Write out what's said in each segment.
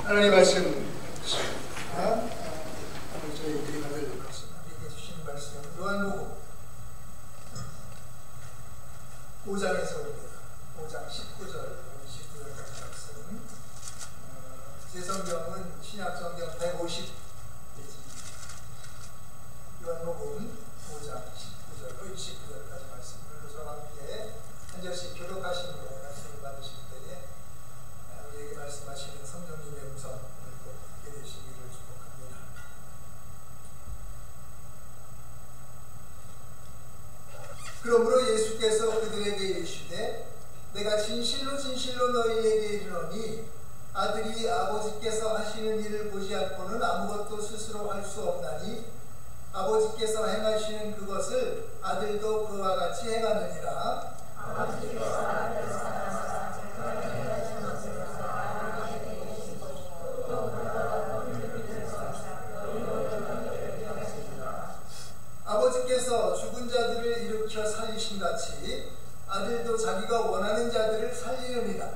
하나님 말씀 오늘 저희들이 받을 것은 우리에게 주시는 말씀 요한복음 5장에서 옵니다. 5장 19절 29절까지 말씀. 제 성경은 신약성경 150페이지, 요한복음 5장 19절로 29절까지 말씀을 저와 함께 한 절씩 교독하심으로 말씀을 받으실 때에 우리에게 말씀하시는 성령님의 음성을 꼭 듣게 되시기를 축복합니다. 그러므로 예수께서 그들에게 이르시되 내가 진실로 진실로 너희에게 이르노니 아들이 아버지께서 하시는 일을 보지 않고는 아무것도 스스로 할 수 없나니 아버지께서 행하시는 그것을 아들도 그와 같이 행하느니라. 아버지께서 죽은 자들을 일으켜 살리신 같이 아들도 자기가 원하는 자들을 살리느니라.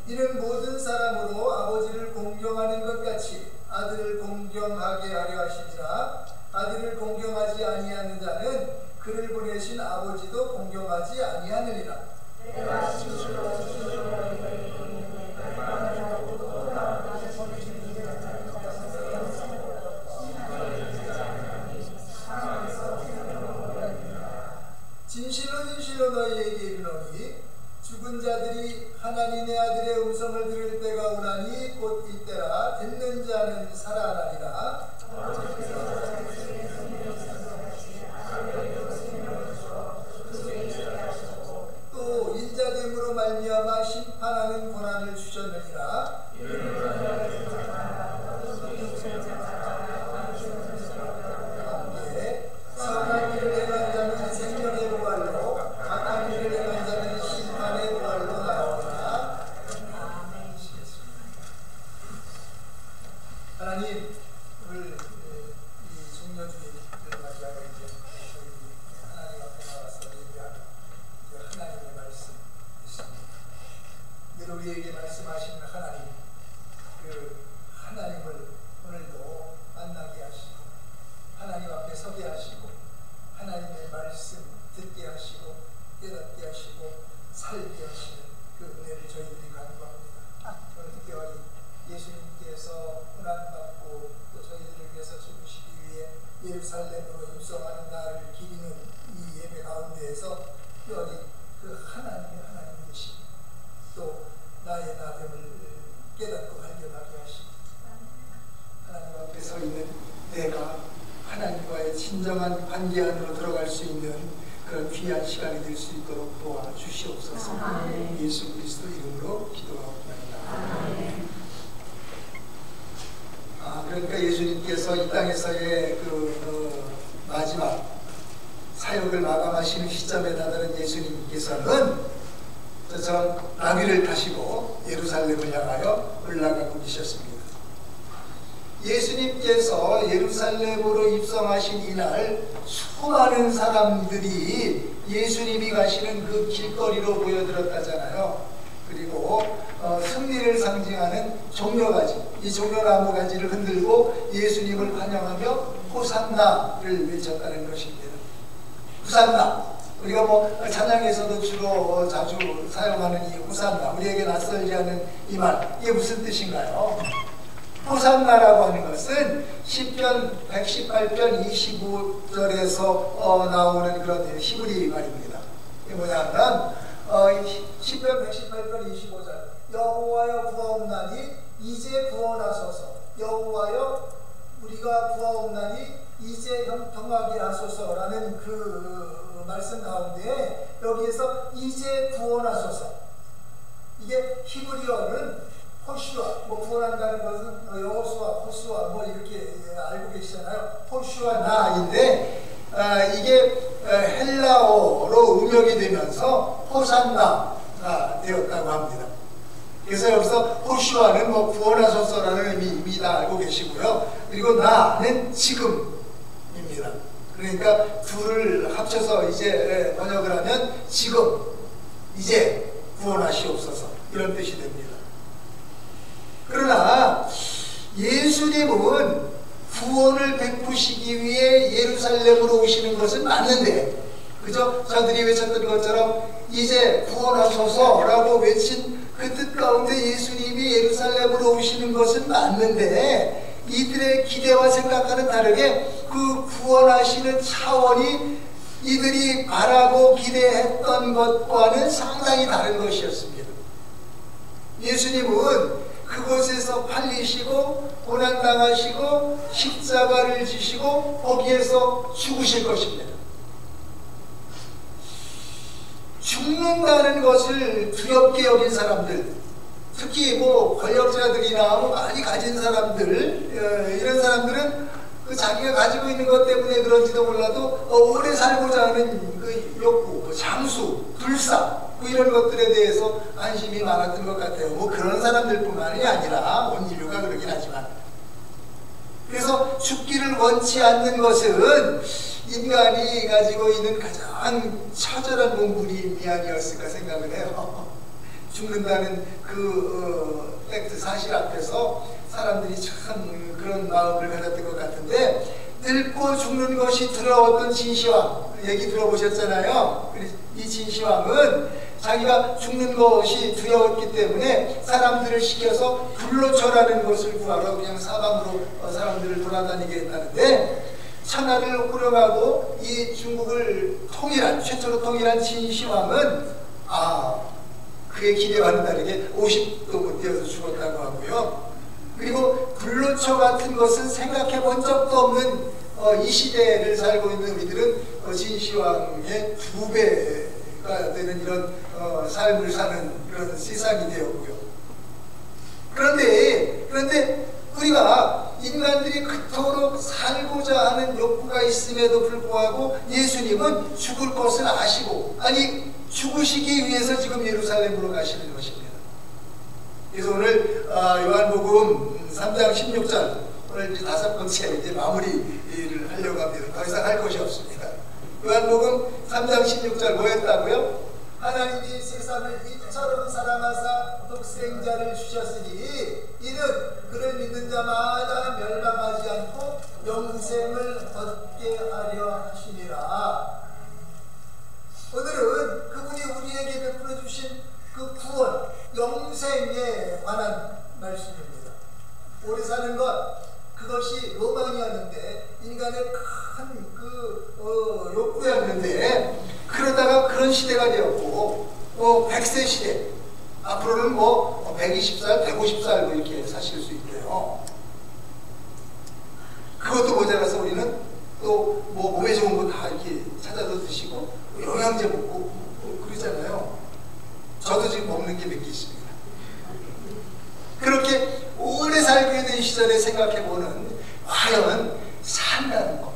이는 모든 사람으로 아버지를 공경하는 것 같이 아들을 공경하게 하려 하시니라. 아들을 공경하지 아니하는 자는 그를 보내신 아버지도 공경하지 아니하느니라. 진실로 진실로 너희에게 이르노니 죽은 자들이 하나님의 아들의 음성을 들을 때가 오나니 곧 이때라. 듣는 자는 살아나리라. 또 인자됨으로 말미암아 심판하는 권한을 주셨느니라. 선한 일을 행한 자는 생명의 부활로 악한 일을 행한 자는 심판의 부활로 나오리라. 하나님, 오늘 이 종료주일을 맞이하고 이제 하나님 앞에 나와서 예배하는 하나님의 말씀 있습니다. 늘 우리에게 말씀하시는 하나님, 그 하나님을 오늘도 만나게 하시고 하나님 앞에 서게 하시고 하나님의 말씀 듣게 하시고 깨닫게 하시고 살게 하시는 그 은혜를 저희들이 간구합니다. 오늘 특별히 예수님께서 고난받고 또 저희들을 위해서 죽으시기 위해 예루살렘으로 입성하는 날을 기리는 이 예배 가운데에서 특별히 그 하나님의 하나님 되시고 또 나의 나됨을 깨닫고 발견하게 하시고 하나님 앞에 서 있는 내가 하나님과의 진정한 관계 안으로 들어갈 수 있는 그런 귀한 시간이 될 수 있도록 도와주시옵소서. 예수 그리스도 이름으로 기도하옵나이다. 그러니까 예수님께서 이 땅에서의 마지막 사역을 마감하시는 시점에 다다른 예수님께서는 저처럼 나귀를 타시고 예루살렘을 향하여 올라가고 계셨습니다. 예수님께서 예루살렘으로 입성하신 이날 수많은 사람들이 예수님이 가시는 그 길거리로 모여들었다잖아요. 그리고 승리를 상징하는 종려가지, 이 종려나무 가지를 흔들고 예수님을 환영하며 호산나를 외쳤다는 것입니다. 호산나, 우리가 찬양에서도 주로 자주 사용하는 이 호산나, 우리에게 낯설지 않은 이 말, 이게 무슨 뜻인가요? 호산나라고 하는 것은 시편 118편 25절에서 나오는 그런 히브리 말입니다. 이게 뭐냐면 시편 118편 25절 여호와여 구하옵나니 이제 구원하소서. 여호와여 우리가 구하옵나니 이제 형통하게 하소서라는 그 말씀 가운데 여기에서 이제 구원하소서, 이게 히브리어는 호슈아, 구원한다는 것은 여호수아, 호수아 이렇게 알고 계시잖아요. 호슈아 나인데 이게 헬라어로 음역이 되면서 호산나가 되었다고 합니다. 그래서 여기서 호슈아는 구원하소서라는 의미다 알고 계시고요. 그리고 나는 지금입니다. 그러니까 둘을 합쳐서 이제 번역을 하면 지금 이제 구원하시옵소서, 이런 뜻이 됩니다. 그러나 예수님은 구원을 베푸시기 위해 예루살렘으로 오시는 것은 맞는데, 그저 저들이 외쳤던 것처럼 이제 구원하소서라고 외친 그 뜻 가운데 예수님이 예루살렘으로 오시는 것은 맞는데, 이들의 기대와 생각과는 다르게 그 구원하시는 차원이 이들이 바라고 기대했던 것과는 상당히 다른 것이었습니다. 예수님은 그곳에서 팔리시고 고난당하시고 십자가를 지시고 거기에서 죽으실 것입니다. 죽는다는 것을 두렵게 여긴 사람들, 특히 권력자들이나 많이 가진 사람들, 이런 사람들은 그 자기가 가지고 있는 것 때문에 그런지도 몰라도 오래 살고자 하는 그 욕구, 장수, 불사, 이런 것들에 대해서 관심이 많았던 것 같아요. 그런 사람들뿐만이 아니라 온 인류가 그러긴 하지만, 그래서 죽기를 원치 않는 것은 인간이 가지고 있는 가장 처절한 몸부림이 아니었을까 생각을 해요. 죽는다는 그 팩트, 사실 앞에서 사람들이 참 그런 마음을 가졌던 것 같은데, 늙고 죽는 것이 두려웠던 진시황 얘기 들어보셨잖아요. 이 진시황은 자기가 죽는 것이 두려웠기 때문에 사람들을 시켜서 불로초라는 것을 구하러 그냥 사방으로 사람들을 돌아다니게 했다는데, 천하를 호령하고 이 중국을 최초로 통일한 진시황은 그의 기대와는 다르게 50도 못 뛰어서 죽었다고 하고요. 그리고 불로초 같은 것은 생각해 본 적도 없는 이 시대를 살고 있는 우리들은 진시황의 2배가 되는 이런 삶을 사는 그런 세상이 되었고요. 그런데 우리가 인간들이 그토록 살고자 하는 욕구가 있음에도 불구하고 예수님은 죽을 것을 아시고, 죽으시기 위해서 지금 예루살렘으로 가시는 것입니다. 그래서 오늘 요한복음 3장 16절, 오늘 이제 5번째 이제 마무리를 하려고 합니다. 더 이상 할 것이 없습니다. 요한복음 3장 16절 뭐였다고요? 하나님이 세상을 이처럼 사랑하사 독생자를 주셨으니 이는 그를 믿는 자마다 멸망하지 않고 영생을 얻게 하려 하시니라. 오늘은 그분이 우리에게 베풀어 주신 그 구원, 영생에 관한 말씀입니다. 오래 사는 것, 그것이 로망이었는데, 인간의 큰 욕구였는데, 그러다가 그런 시대가 되었고, 100세 시대, 앞으로는 120살, 150살 이렇게 사실 수 있대요. 그것도 모자라서 우리는 또 몸에 좋은 거 다 이렇게 찾아서 드시고 영양제 먹고 그러잖아요. 저도 지금 먹는 게 몇 개 있습니다. 그렇게 오래 살게 된 시절에 생각해보는, 과연 산다는 것,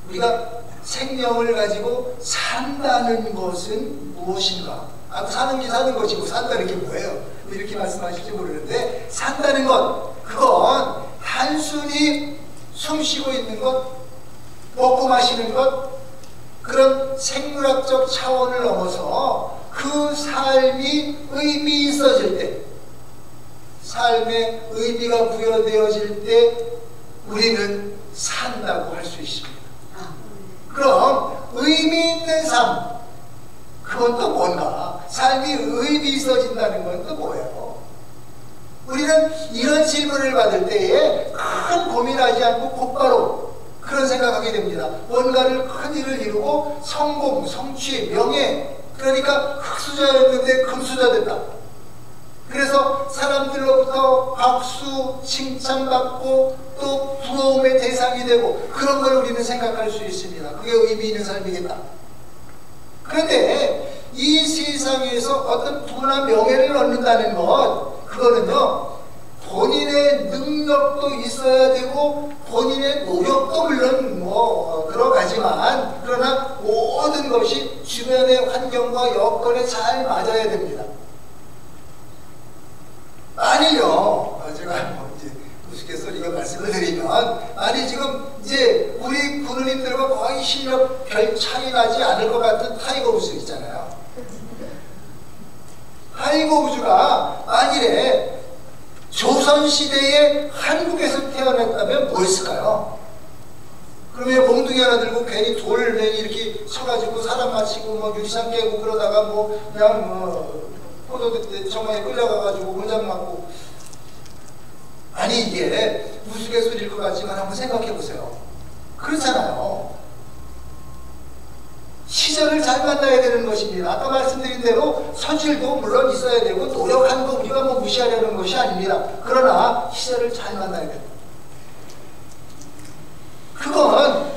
우리가 생명을 가지고 산다는 것은 무엇인가? 사는 것이고 산다는 게 뭐예요? 이렇게 말씀하실지 모르는데, 산다는 것, 그건 단순히 숨 쉬고 있는 것, 먹고 마시는 것, 그런 생물학적 차원을 넘어서 그 삶이 의미 있어질 때, 삶의 의미가 부여되어질 때 우리는 산다고 할 수 있습니다. 그럼 의미 있는 삶, 그건 또 뭔가? 삶이 의미 있어진다는 건 또 뭐예요? 우리는 이런 질문을 받을 때에 큰 고민하지 않고 곧바로 그런 생각하게 됩니다. 뭔가를 큰 일을 이루고 성공, 성취, 명예, 그러니까 흑수저였는데 금수저 됐다. 그래서 사람들로부터 박수, 칭찬받고 또 부러움의 대상이 되고, 그런 걸 우리는 생각할 수 있습니다. 그게 의미 있는 삶이겠다. 그런데 이 세상에서 어떤 부나 명예를 얻는다는 것, 그거는요, 본인의 능력도 있어야 되고 본인의 노력도 물론 들어가지만, 그러나 모든 것이 주변의 환경과 여건에 잘 맞아야 됩니다. 아니요, 제가 이제 우스갯소리가 말씀을 드리면, 지금 이제 우리 부모님들과 거의 실력 별 차이 나지 않을 것 같은 타이거 우스 있잖아요. 사이고우주가 만일에 조선시대에 한국에서 태어났다면 뭐였을까요? 그러면 몽둥이 하나 들고 괜히 돌 괜히 이렇게 쳐가지고 사람 맞히고 뭐 유리창 깨고 그러다가 뭐 그냥 포도 정원에 끌려가가지고 문장 맞고, 아니 이게 우스갯소리일 것 같지만 한번 생각해 보세요. 그렇잖아요. 시절을 잘 만나야 되는 것입니다. 아까 말씀드린 대로 선실도 물론 있어야 되고 노력하는 거 우리가 뭐 무시하려는 것이 아닙니다. 그러나 시절을 잘 만나야 됩니다. 그건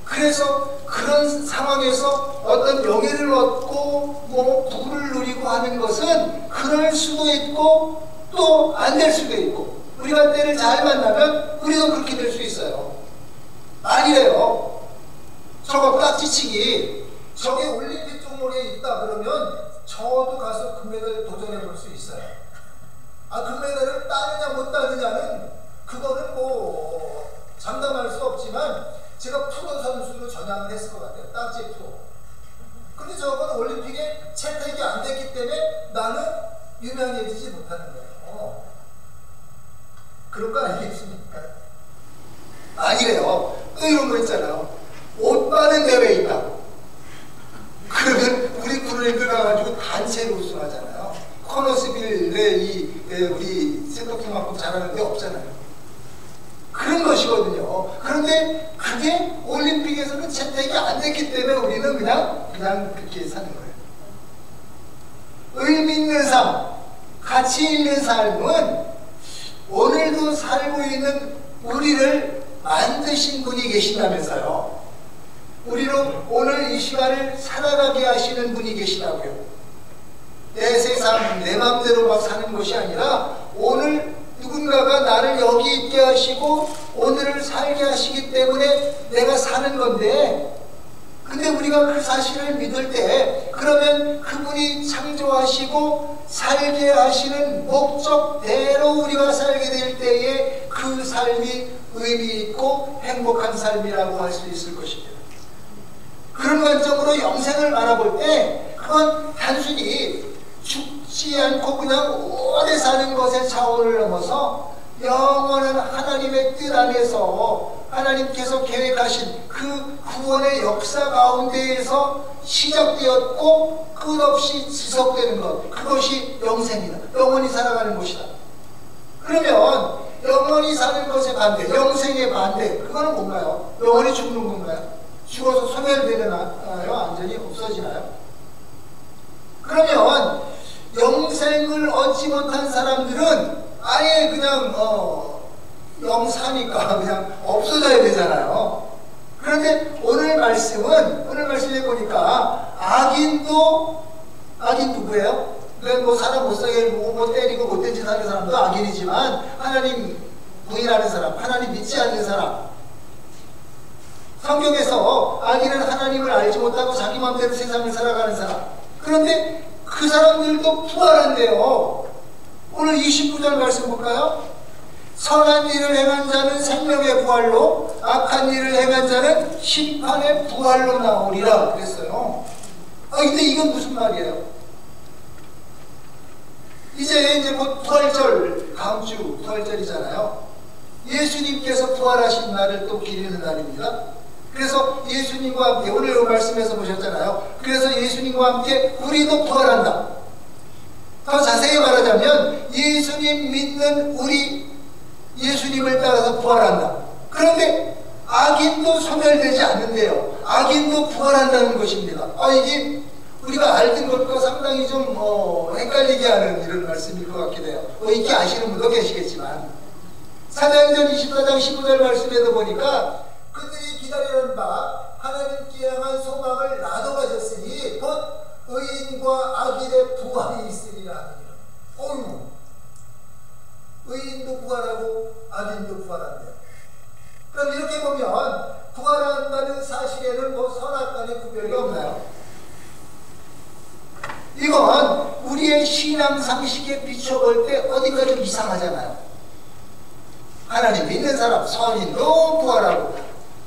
그래서 그런 상황에서 어떤 명예를 얻고 뭐 부를 누리고 하는 것은 그럴 수도 있고 또 안 될 수도 있고, 우리가 때를 잘 만나면 우리도 그렇게 될 수 있어요. 아니래요. 저거 딱지치기 저게 올림픽 종목에 있다 그러면 저도 가서 금메달 도전해 볼 수 있어요. 금메달을 따느냐 못 따느냐는 그거는 뭐 장담할 수 없지만 제가 프로 선수로 전향을 했을 것 같아요. 딱지 프로. 근데 저거는 올림픽에 채택이 안 됐기 때문에 나는 유명해지지 못하는 거예요. 그런 거 아니겠습니까? 아니래요. 또 이런 거 있잖아요. 옷 빠는 대회에 있다. 그러면 우리 프로님들 가가지고 단체로 우승하잖아요. 코너스빌에 우리 센터팀만큼 잘하는 데 없잖아요. 그런 것이거든요. 그런데 그게 올림픽에서는 채택이 안 됐기 때문에 우리는 그냥 그렇게 사는 거예요. 의미 있는 삶, 가치 있는 삶은 오늘도 살고 있는 우리를 만드신 분이 계신다면서요. 우리로 오늘 이 시간을 살아가게 하시는 분이 계시다고요. 내 세상, 내 마음대로 막 사는 것이 아니라 오늘 누군가가 나를 여기 있게 하시고 오늘을 살게 하시기 때문에 내가 사는 건데, 근데 우리가 그 사실을 믿을 때 그러면 그분이 창조하시고 살게 하시는 목적대로 우리가 살게 될 때에 그 삶이 의미 있고 행복한 삶이라고 할 수 있을 것입니다. 그런 관점으로 영생을 바라볼 때 그건 단순히 죽지 않고 그냥 오래 사는 것의 차원을 넘어서 영원한 하나님의 뜻 안에서 하나님께서 계획하신 그 구원의 역사 가운데에서 시작되었고 끝없이 지속되는 것, 그것이 영생이다. 영원히 살아가는 것이다. 그러면 영원히 사는 것의 반대, 영생의 반대, 그거는 뭔가요? 영원히 죽는 건가요? 죽어서 소멸되나요? 완전히 없어지나요? 그러면 영생을 얻지 못한 사람들은 아예 그냥 영사니까 그냥 없어져야 되잖아요. 그런데 오늘 말씀에 보니까 악인 누구예요? 뭐 사람 못 살게 못 때리고 못된 짓 하는 사람도 악인이지만 하나님 부인하는 사람, 하나님 믿지 않는 사람, 성경에서 악인은 하나님을 알지 못하고 자기 마음대로 세상을 살아가는 사람, 그런데 그 사람들도 부활한대요. 오늘 29절 말씀 볼까요? 선한 일을 행한 자는 생명의 부활로, 악한 일을 행한 자는 심판의 부활로 나오리라 그랬어요. 근데 이건 무슨 말이에요? 이제 곧 부활절, 다음 주 부활절이잖아요. 예수님께서 부활하신 날을 또 기리는 날입니다. 그래서 예수님과 함께, 오늘 말씀에서 보셨잖아요. 그래서 예수님과 함께 우리도 부활한다. 더 자세히 말하자면 예수님 믿는 우리, 예수님을 따라서 부활한다. 그런데 악인도 소멸되지 않는데요. 악인도 부활한다는 것입니다. 이게 우리가 알던 것과 상당히 좀 헷갈리게 하는 이런 말씀일 것 같기도 해요. 이게 아시는 분도 계시겠지만, 사도행전 24장 15절 말씀에도 보니까 그들이 기다리는 바 하나님께 향한 소망을 나눠 가졌으니 곧 의인과 악인의 부활이 있으리라 하느니라. 의인도 부활하고 악인도 부활한대요. 그럼 이렇게 보면 부활한다는 사실에는 뭐 선악간의 구별이 없나요? 이건 우리의 신앙 상식에 비춰볼 때 어딘가 좀 이상하잖아요. 하나님 믿는 사람, 선인도 부활하고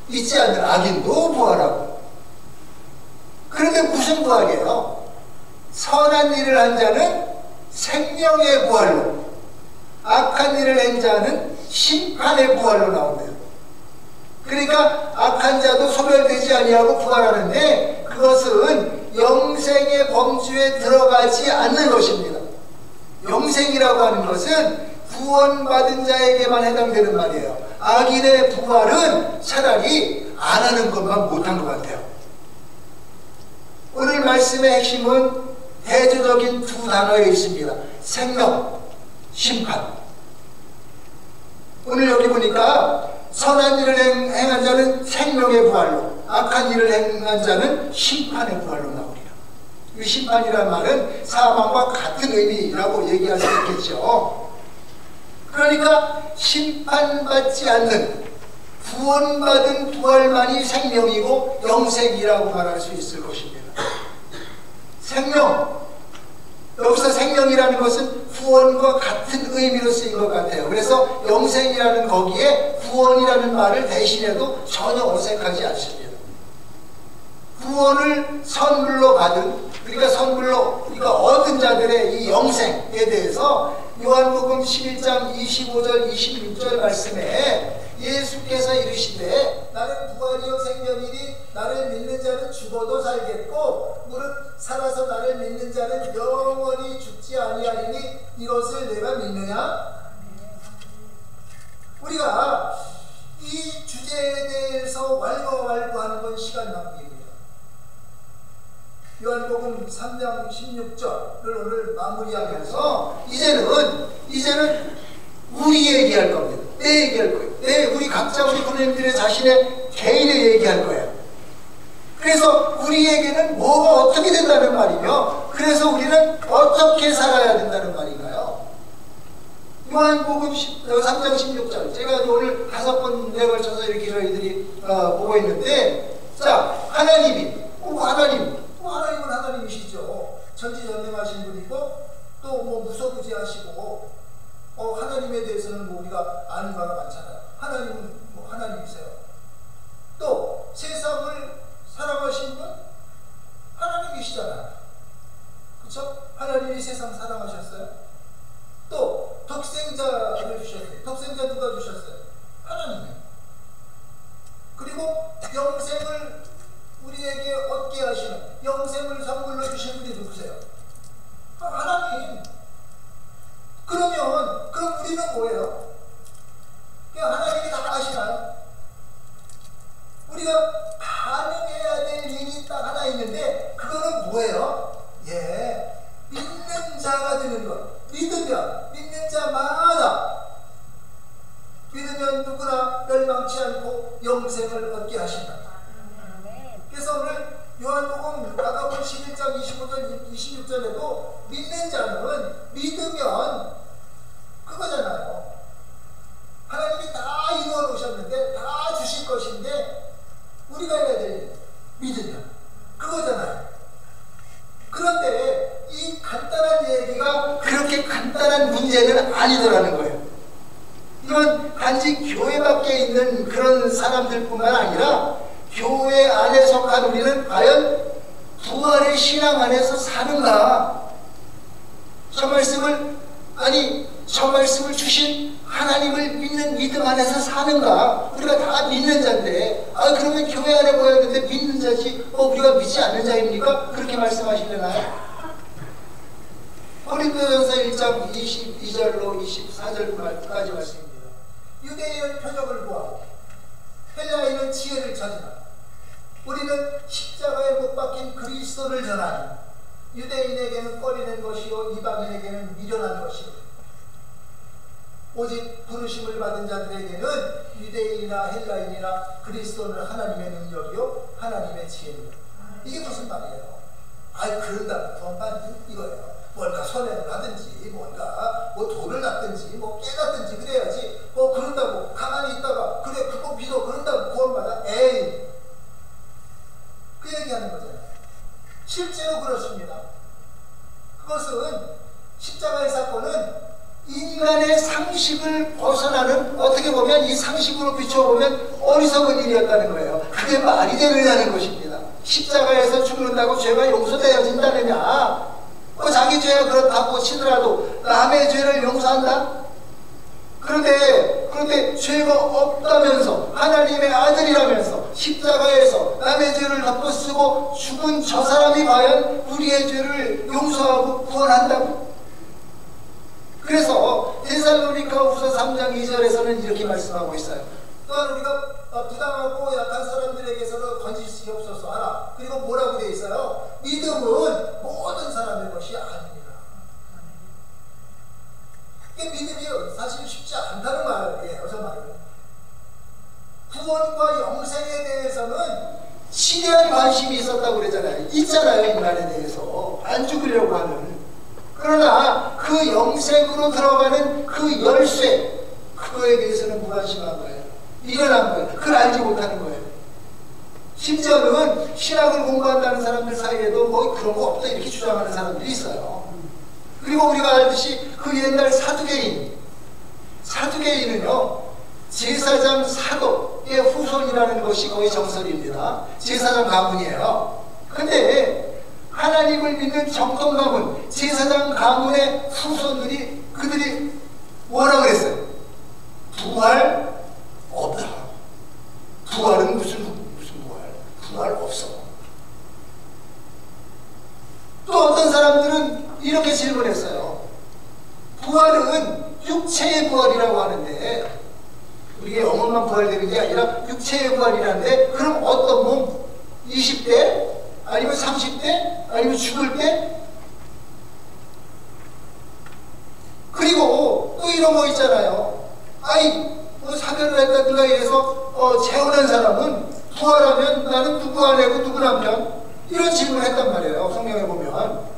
믿지 않는 악인도 부활하고. 그런데 무슨 부활이에요? 선한 일을 한 자는 생명의 부활로, 악한 일을 행 자는 심판의 부활로 나온대요. 그러니까 악한 자도 소멸되지 아니하고 부활하는데 그것은 영생의 범주에 들어가지 않는 것입니다. 영생이라고 하는 것은 구원받은 자에게만 해당되는 말이에요. 악인의 부활은 차라리 안 하는 것만 못한 것 같아요. 오늘 말씀의 핵심은 대조적인 두 단어에 있습니다. 생명, 심판. 오늘 여기 보니까 선한 일을 행한 자는 생명의 부활로, 악한 일을 행한 자는 심판의 부활로 나오리라. 이 심판이라는 말은 사망과 같은 의미라고 얘기할 수 있겠죠. 그러니까 심판받지 않는 구원받은 부활만이 생명이고 영생이라고 말할 수 있을 것입니다. 생명, 여기서 생명이라는 것은 구원과 같은 의미로 쓰인 것 같아요. 그래서 영생이라는 거기에 구원이라는 말을 대신해도 전혀 어색하지 않습니다. 구원을 선물로 받은, 그러니까 선물로 우리가 얻은 자들의 이 영생에 대해서 요한복음 11장 25절 26절 말씀에 예수께서 이르시되 나는 부활이요 생명이니 나를 믿는 자는 죽어도 살겠고 무릇 살아서 나를 믿는 자는 영원히 죽지 아니하리니 이것을 내가 믿느냐? 우리가 이 주제에 대해서 왈가왈부하는 건 시간 낭비입니다. 요한복음 3장 16절을 오늘 마무리하면서 이제는 우리 얘기할 겁니다. 내 얘기할 거예요. 우리 각자 우리 군인들의 자신의 개인의 얘기할 거예요. 그래서 우리에게는 뭐가 어떻게 된다는 말이며 그래서 우리는 어떻게 살아야 된다는 말인가요? 요한복음 3장 16절 제가 오늘 5번에 걸쳐서 이렇게 저희들이 보고 있는데 자 하나님은 하나님이시죠. 전지전능하신 분이고 또 뭐 무소부지하시고 하나님에 대해서는 뭐 우리가 아는 바가 많잖아요. 하나님은 뭐 하나님이세요. 또 세상을 사랑하신 분 하나님이시잖아요. 그렇죠? 하나님이 세상 사랑하셨어요. 또 독생자를 주셨어요. 독생자 누가 주셨어요? 하나님이에요. 그리고 영생을 우리에게 얻게 하시는 영생을 선물로 주신 분이 누구세요? 하나님. 그럼 우리는 뭐예요? 그냥 하나님이 다 아시나요? 우리가 반응해야 될 일이 딱 하나 있는데 그거는 뭐예요? 믿는 자가 되는 것. 믿는 자마다 믿으면 누구나 멸망치 않고 영생을 얻게 하신다. 그래서 오늘 요한복음 마가복음 11장 25절 26절에도 믿는 자는 믿으면 그거잖아요. 하나님이 다 이루어 놓으셨는데 다 주실 것인데 우리가 해야 될 믿으면 그거잖아요. 그런데 이 간단한 얘기가 그렇게 간단한 문제는 아니더라는 거예요. 이건 단지 교회 밖에 있는 그런 사람들뿐만 아니라 교회 안에 속한 우리는 과연 부활의 신앙 안에서 사는가? 저 말씀을 주신 하나님을 믿는 믿음 안에서 사는가? 우리가 다 믿는 자인데 그러면 교회 안에 모여 있는데 믿는 자지 우리가 믿지 않는 자입니까? 그렇게 말씀하시려나요? 고린도전서 1장 22절로 24절까지 말씀입니다. 유대인은 표적을 구하고 헬라인은 지혜를 찾으나 우리는 십자가에 못 박힌 그리스도를 전하니 유대인에게는 꺼리는 것이요 이방인에게는 미련한 것이요 오직 부르심을 받은 자들에게는 유대인이나 헬라인이나 그리스도는 하나님의 능력이요 하나님의 지혜입니다. 이게 무슨 말이에요? 그런다고 구원받는 이거예요. 뭔가 선행을 하든지 뭔가 뭐 돈을 놨든지 뭐 깨닫든지 그래야지 그런다고 가만히 있다가 그래 그거 믿어 그런다고 구원받아? 그 얘기하는 거잖아요. 실제로 그렇습니다. 그것은 십자가의 사건은 인간의 상식을 벗어나는 어떻게 보면 이 상식으로 비춰보면 어리석은 일이었다는 거예요. 그게 말이 되느냐는 것입니다. 십자가에서 죽는다고 죄가 용서되어진다느냐? 자기 자기 죄가 그렇다고 치더라도 남의 죄를 용서한다? 그런데 죄가 없다면서 하나님의 아들이라면서 십자가에서 남의 죄를 덮어쓰고 죽은 저 사람이 과연 우리의 죄를 용서하고 구원한다고? 그래서 데살로니가후서 3장 2절에서는 이렇게 말씀하고 있어요. 또한 우리가 부당하고 약한 사람들에게서는 건지시옵소서 하라. 그리고 뭐라고 되어 있어요? 믿음은 모든 사람의 것이 아닙니다. 이게 믿음이 사실 쉽지 않다는 말이에요. 저 말은. 구원과 영생에 대해서는 치대한 관심이 있었다고 그러잖아요. 있잖아요. 인간에 대해서 안 죽으려고 하는. 그러나 그 영생으로 들어가는 그 열쇠, 그거에 대해서는 무관심한 거예요. 미련한 거예요. 그걸 알지 못하는 거예요. 심지어는 신학을 공부한다는 사람들 사이에도 뭐 그런 거 없다 이렇게 주장하는 사람들이 있어요. 그리고 우리가 알듯이 그 옛날 사두개인은요 제사장 사도의 후손이라는 것이 거의 정설입니다. 제사장 가문이에요. 근데 하나님을 믿는 정통 가문, 제사장 가문의 후손들이 그들이 뭐라 그랬어요? 부활 없다. 부활은 무슨 부활? 부활 없어. 또 어떤 사람들은 이렇게 질문했어요. 부활은 육체의 부활이라고 하는데 우리의 영혼만 부활되는 게 아니라 육체의 부활이라는데 그럼 어떤 몸? 20대? 아니면 30대? 아니면 죽을 때? 그리고 또 이런 거 있잖아요. 아니 뭐 사별을 했다든가 이래서 재혼한 사람은 부활하면 나는 누구 아내고 누구 남편? 이런 질문을 했단 말이에요. 성경에 보면.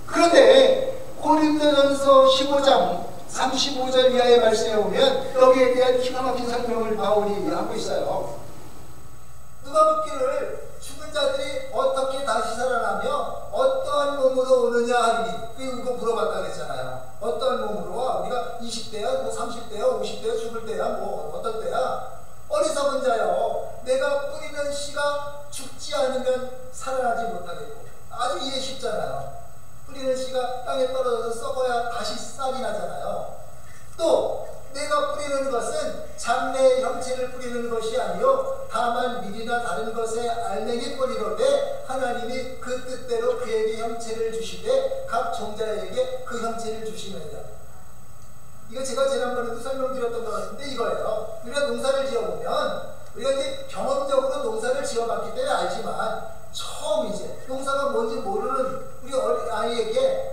그런데 고린도전서 15장 35절 이하의 말씀에 보면 여기에 대한 기가 막힌 설명을 바울이 하고 있어요. 누가 묻기를 죽은 자들이 어떻게 다시 살아나며 어떠한 몸으로 오느냐 하리니 그거 물어봤다 그랬잖아요. 어떠한 몸으로 와? 우리가 20대야, 뭐 30대야, 50대야, 죽을 때야, 뭐 어떤 때야? 어리석은 자여, 내가 뿌리는 씨가 죽지 않으면 살아나지 못하겠고. 아주 이해 쉽잖아요. 뿌리는 씨가 땅에 떨어져서 썩어야 다시 싹이 나잖아요. 또 내가 뿌리는 것은 장래의 형체를 뿌리는 것이 아니요 다만 밀이나 다른 것에 알맹이 뿌리로되 하나님이 그 뜻대로 그에게 형체를 주시되 각 종자에게 그 형체를 주시느니라. 이거 제가 지난번에도 설명드렸던 것 같은데 이거예요. 우리가 농사를 지어보면 우리가 이제 경험적으로 농사를 지어봤기 때문에 알지만 처음 이제 농사가 뭔지 모르는 우리 어린 아이에게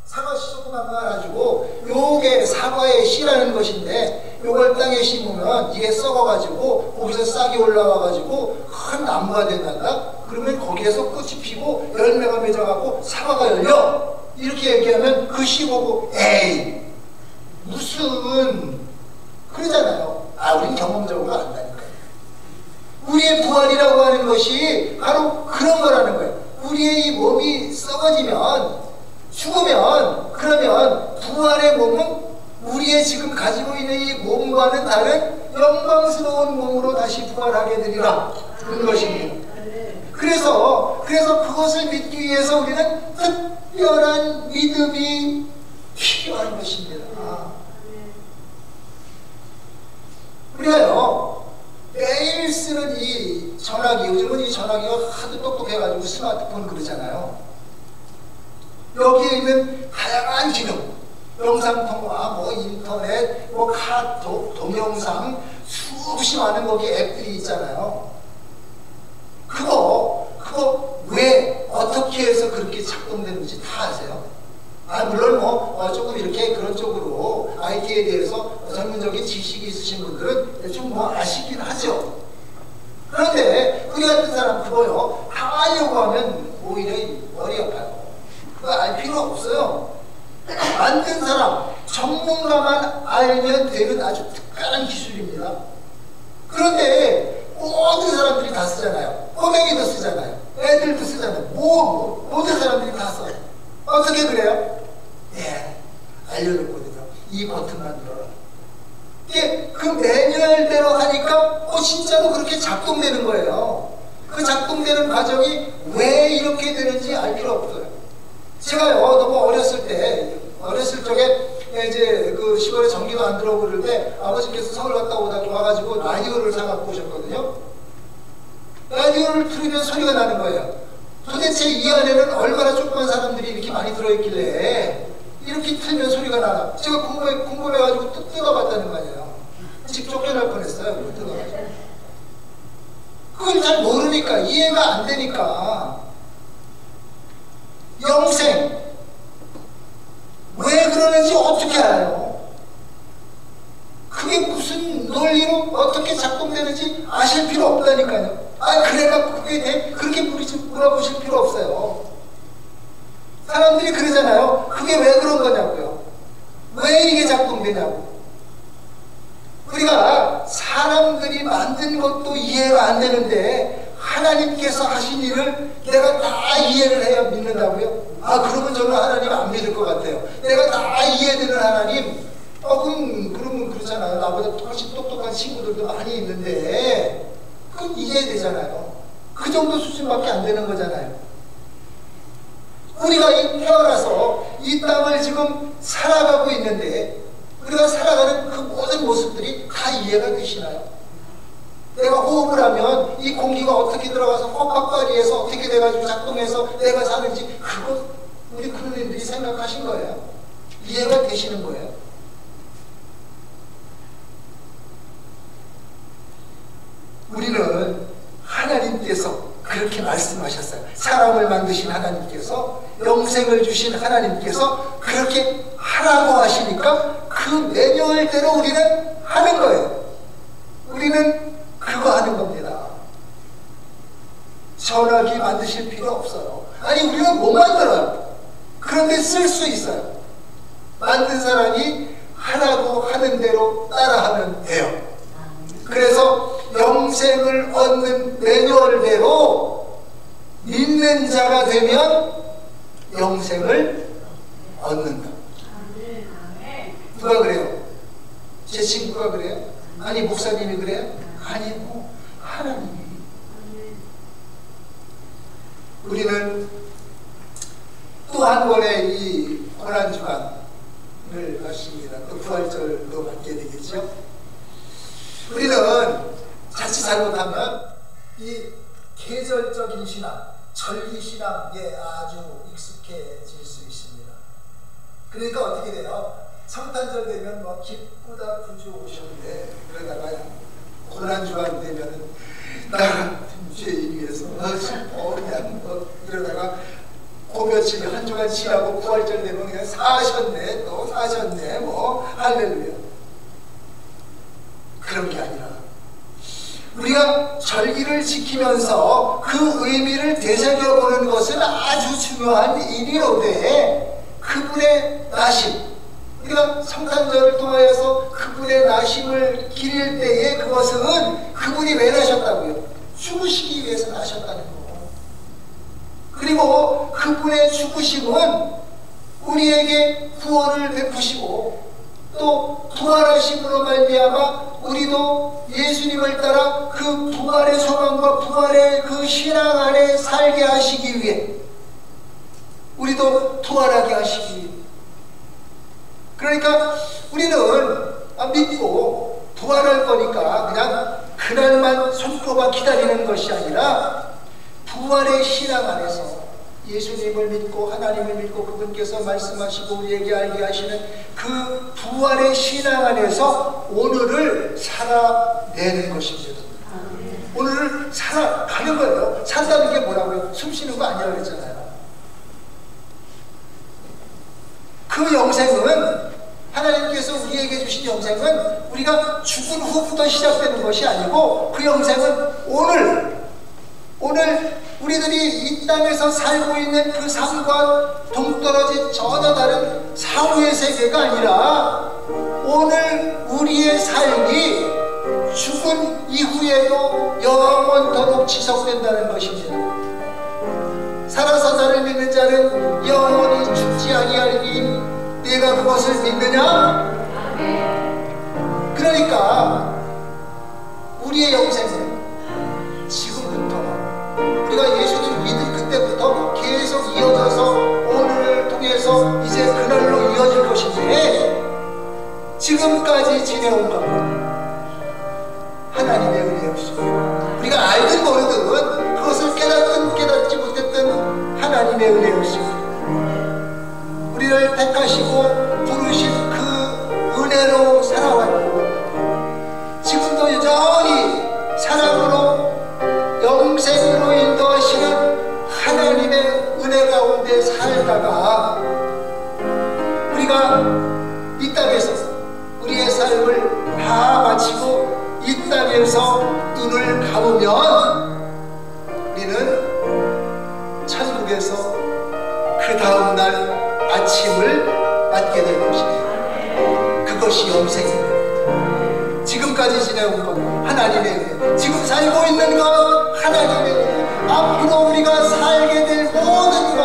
사과씨 조그만 거 가지고 요게 사과의 씨라는 것인데 요걸 땅에 심으면 이게 썩어가지고 거기서 싹이 올라와가지고 큰 나무가 된단다. 그러면 거기에서 꽃이 피고 열매가 맺어갖고 사과가 열려. 이렇게 얘기하면 그 씨 보고 에이 무슨 그러잖아요. 아 우린 경험적으로 안다니까요. 우리의 부활이라고 하는 것이 바로 그런 거라는 거예요. 우리의 이 몸이 썩어지면 죽으면 그러면 부활의 몸은 우리의 지금 가지고 있는 이 몸과는 다른 영광스러운 몸으로 다시 부활하게 되리라 그런 것입니다. 그래서 그것을 믿기 위해서 우리는 특별한 믿음이 필요한 것입니다. 우리가요 매일 쓰는 이 전화기, 요즘은 이 전화기가 하도 똑똑해가지고 스마트폰 그러잖아요. 여기에 있는 다양한 기능, 영상통화, 뭐 인터넷, 뭐 카톡, 동영상, 수없이 많은 거기 앱들이 있잖아요. 그거 왜 어떻게 해서 그렇게 작동되는지 다 아세요? 물론 조금 이렇게 그런 쪽으로 IT에 대해서 전문적인 지식이 있으신 분들은 좀 아시긴 하죠. 그런데 우리 같은 사람 그거요 다 알려고 하면 오히려 머리 아파요. 그거 알 필요 없어요. 만든 사람, 전문가만 알면 되는 아주 특별한 기술입니다. 그런데 모든 사람들이 다 쓰잖아요. 꼬맹이도 쓰잖아요. 애들도 쓰잖아요. 모든 사람들이 다 써요. 어떻게 그래요? 예, 알려줬거든요. 이 버튼만 눌러라. 그 매뉴얼대로 하니까 진짜로 그렇게 작동되는 거예요. 그 작동되는 과정이 왜 이렇게 되는지 알 필요 없어요. 제가요 그쪽에 이제 그 시골에 전기도 안 들어오고 그럴 때 아버지께서 서울 갔다 오다가 와가지고 라디오를 사갖고 오셨거든요. 라디오를 틀으면 소리가 나는 거예요. 도대체 이 안에는 얼마나 조그만 사람들이 이렇게 많이 들어있길래 이렇게 틀면 소리가 나나. 제가 궁금해가지고 뜯어봤다는 거 아니에요. 집 쫓겨날 뻔했어요. 뜯어가지고. 그걸 잘 모르니까, 이해가 안 되니까. 영생 왜 그러는지 어떻게 알아요? 그게 무슨 논리로 어떻게 작동되는지 아실 필요 없다니까요. 그래가 그게 돼? 그렇게 물어보실 필요 없어요. 사람들이 그러잖아요. 그게 왜 그런 거냐고요. 왜 이게 작동되냐고. 우리가 사람들이 만든 것도 이해가 안 되는데 하나님께서 하신 일을 내가 다 이해를 해야 믿는다고요? 그러면 저는 하나님 안 믿을 것 같아요. 내가 다 이해되는 하나님, 그러면 그렇잖아요. 나보다 훨씬 똑똑한 친구들도 많이 있는데 그건 이해되잖아요. 그 정도 수준밖에 안 되는 거잖아요. 우리가 태어나서 이 땅을 지금 살아가고 있는데 우리가 살아가는 그 모든 모습들이 다 이해가 되시나요? 내가 호흡을 하면 이 공기가 어떻게 들어가서 헛박바리에서 어떻게 돼가지고 작동해서 내가 사는지 그거 우리 그런님들이 생각하신 거예요. 이해가 되시는 거예요. 우리는 하나님께서 그렇게 말씀하셨어요. 사람을 만드신 하나님께서, 영생을 주신 하나님께서 그렇게 하라고 하시니까 그 매뉴얼대로 우리는 하는 거예요. 우리는 그거 하는 겁니다. 전화기 만드실 필요 없어요. 우리는 못 만들어요. 그런데 쓸 수 있어요. 만든 사람이 하라고 하는 대로 따라하면 돼요. 그래서 영생을 얻는 매뉴얼대로 믿는 자가 되면 영생을 얻는다. 누가 그래요? 제 친구가 그래요? 아니 목사님이 그래요? 아니고 하나님이. 우리는 또 한 번의 이 고난주간을 마십니다. 또 부활절도 맞게 되겠죠. 우리는 자칫 잘못하면 이 계절적인 신앙, 절기신앙에 아주 익숙해질 수 있습니다. 그러니까 어떻게 돼요? 성탄절 되면 뭐 기쁘다 구주 오셨는데 그러다가 고난주간 되면은 나 같은 죄인 위해서 그냥 이러다가 그 며칠 한 주간 지나고 부활절 되면 그냥 사셨네 또 사셨네 뭐 할렐루야. 그런 게 아니라 우리가 절기를 지키면서 그 의미를 되새겨보는 것은 아주 중요한 일이로되 그분의 나심, 우리가 성탄절을 통하여서 그분의 나심을 기릴 때에 그것은 그분이 왜 나셨다고요? 죽으시기 위해서 나셨다는 거. 그리고 그분의 죽으심은 우리에게 구원을 베푸시고 또 부활하심으로 말미암아 우리도 예수님을 따라 그 부활의 소망과 부활의 그 신앙 안에 살게 하시기 위해, 우리도 부활하게 하시기 위해. 그러니까 우리는 믿고 부활할 거니까 그냥 그날만 손꼽아 기다리는 것이 아니라 부활의 신앙 안에서 예수님을 믿고 하나님을 믿고 그분께서 말씀하시고 우리에게 알게 하시는 그 부활의 신앙 안에서 오늘을 살아내는 것입니다. 오늘을 살아가는 거예요. 산다는 게 뭐라고요? 숨 쉬는 거 아니라고 그랬잖아요. 그 영생은, 하나님께서 우리에게 주신 영생은 우리가 죽은 후부터 시작되는 것이 아니고 그 영생은 오늘 우리들이 이 땅에서 살고 있는 그 삶과 동떨어진 전혀 다른 사후의 세계가 아니라 오늘 우리의 삶이 죽은 이후에도 영원토록 지속된다는 것입니다. 살아서 나를 믿는 자는 영원히 죽지 아니하리니 내가 그것을 믿느냐? 그러니까 우리의 영생은 지금부터, 우리가 예수님 믿은 그때부터 계속 이어져서 오늘을 통해서 이제 그날로 이어질 것입니다. 지금까지 지내온 것 하나님의 은혜였습니다. 우리가 알든 모르든 그것을 깨닫든 깨닫지 못했든 하나님의 은혜였습니다. 우리를 택하시고 부르신 그 은혜로 살아왔고 지금도 여전히 사랑으로 영생으로 인도하시는 하나님의 은혜 가운데 살다가 우리가 이 땅에서 우리의 삶을 다 마치고 이 땅에서 눈을 감으면 우리는 천국에서 그 다음날 아침을 맞게 될 것입니다. 그것이 영생입니다. 지금까지 지내온 것 하나님의 은혜, 지금 살고 있는 것 하나님의 은혜, 앞으로 우리가 살게 될 모든 것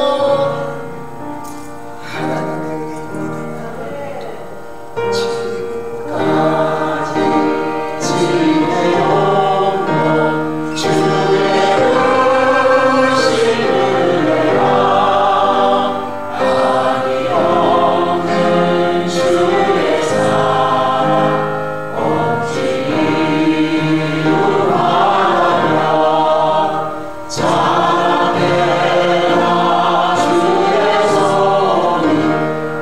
하나님의 은혜입니다. 지금까지 지내온 것 주의 크신 은혜와 한이 없는 주의 사랑 어찌 이루하랴. 자랑해라 주의 손이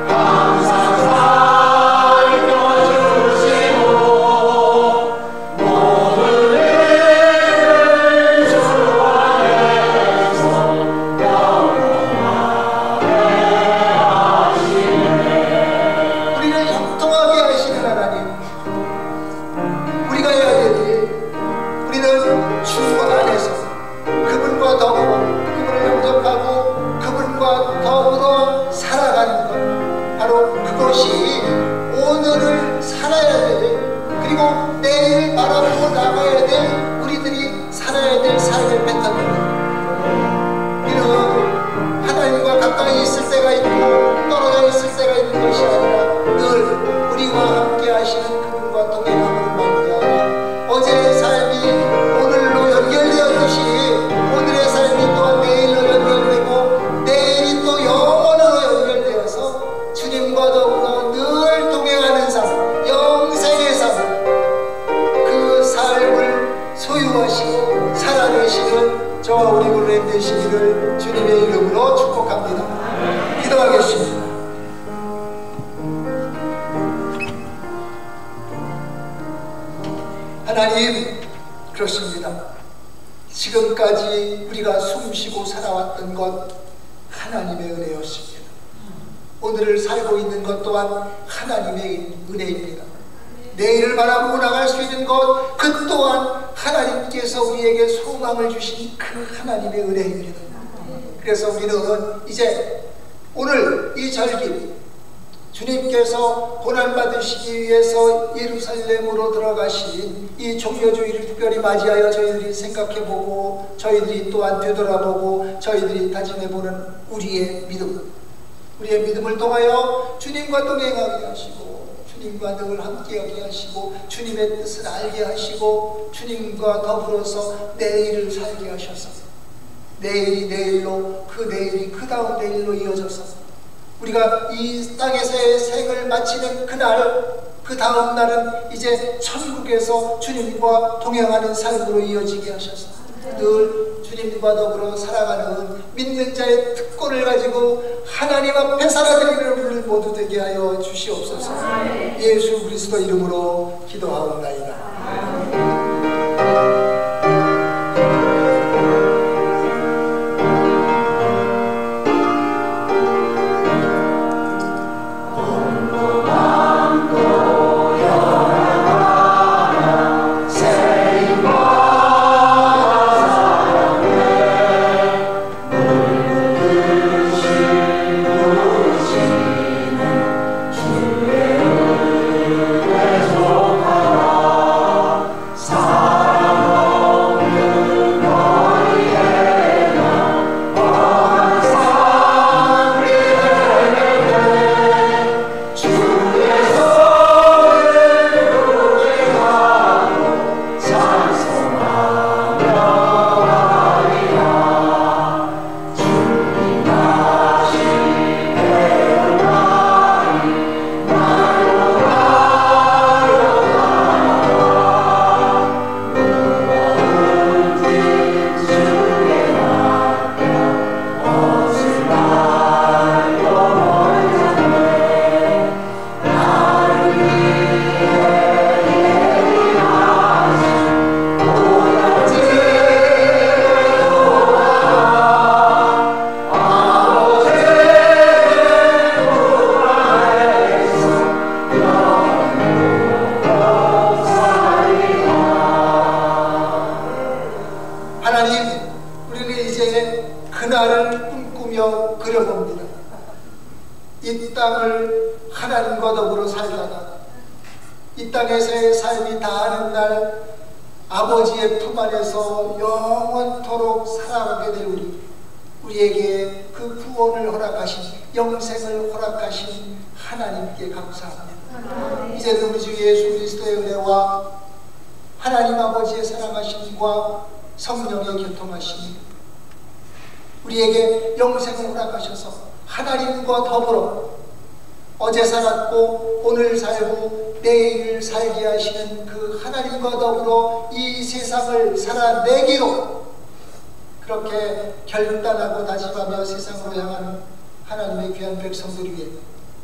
항상 살펴주시고 모든 일을 주 안에서 영원하게 하시네. 우리를 형통하게 하시는 하나님, 우리가 해야 될 일, 우리는 주 안에서 그분과 더불어 그분을 영접하고 그분과 더불어 살아가는 것, 바로 그것이 오늘을 살아야 될, 그리고 내일을 바라보고 나가야 될, 우리들이 살아야 될 삶의 패턴입니다. 우리는 하나님과 가까이 있을 때가 있고 떨어져 있을 때가 있는 것이 아니라 늘 우리와 함께 하시는 그분과 동행함으로 말미암아 어제의 삶이 오늘로 연결되었듯이 오늘의 삶이 또한 내일로 연결되고 내일이 또 영원으로 연결되어서 주님과 더불어 늘 동행하는 삶, 영생의 삶, 그 삶을 소유하시고 살아내시는 저와 우리 군님 되시기를 주님의 이름으로 축복합니다. 기도하겠습니다. 하나님, 그렇습니다. 지금까지 우리가 숨쉬고 살아왔던 것 하나님의 은혜였습니다. 오늘을 살고 있는 것 또한 하나님의 은혜입니다. 내일을 바라보고 나갈 수 있는 것, 그 또한 하나님께서 우리에게 소망을 주신 그 하나님의 은혜입니다. 그래서 우리는 이제 오늘 이 절기, 주님께서 고난받으시기 위해서 예루살렘으로 들어가신 이 종려주의를 특별히 맞이하여 저희들이 생각해보고 저희들이 또한 되돌아보고 저희들이 다짐해보는 우리의 믿음, 우리의 믿음을 통하여 주님과 동행하게 하시고 주님과 늘 함께하게 하시고 주님의 뜻을 알게 하시고 주님과 더불어서 내일을 살게 하셔서 내일이 내일로, 그 내일이 그 다음 내일로 이어져서 우리가 이 땅에서의 생을 마치는 그날, 그 다음 날은 이제 천국에서 주님과 동행하는 삶으로 이어지게 하셔서 늘 주님과 더불어 살아가는 믿는 자의 특권을 가지고 하나님 앞에 살아가는 우리를 모두 되게 하여 주시옵소서. 예수 그리스도 이름으로 기도하옵나이다. 주의 은혜 속하라 이 땅을 하나님과 더불어 살다가 이 땅에서의 삶이 다하는 날 아버지의 품 안에서 영원토록 살아가게 될 우리에게 그 구원을 허락하신, 영생을 허락하신 하나님께 감사합니다. 이제는 우리 주 예수 그리스도의 은혜와 하나님 아버지의 사랑하심과 성령의 교통하심이 우리에게 영생을 허락하셔서 하나님과 더불어 어제 살았고 오늘 살고 내일 살게 하시는 그 하나님과 더불어 이 세상을 살아내기로 그렇게 결단하고 다짐하며 세상으로 향하는 하나님의 귀한 백성들 위해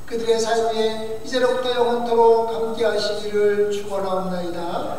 그들의 삶 위에 이제로부터 영원토록 함께하시기를 축원하옵나이다.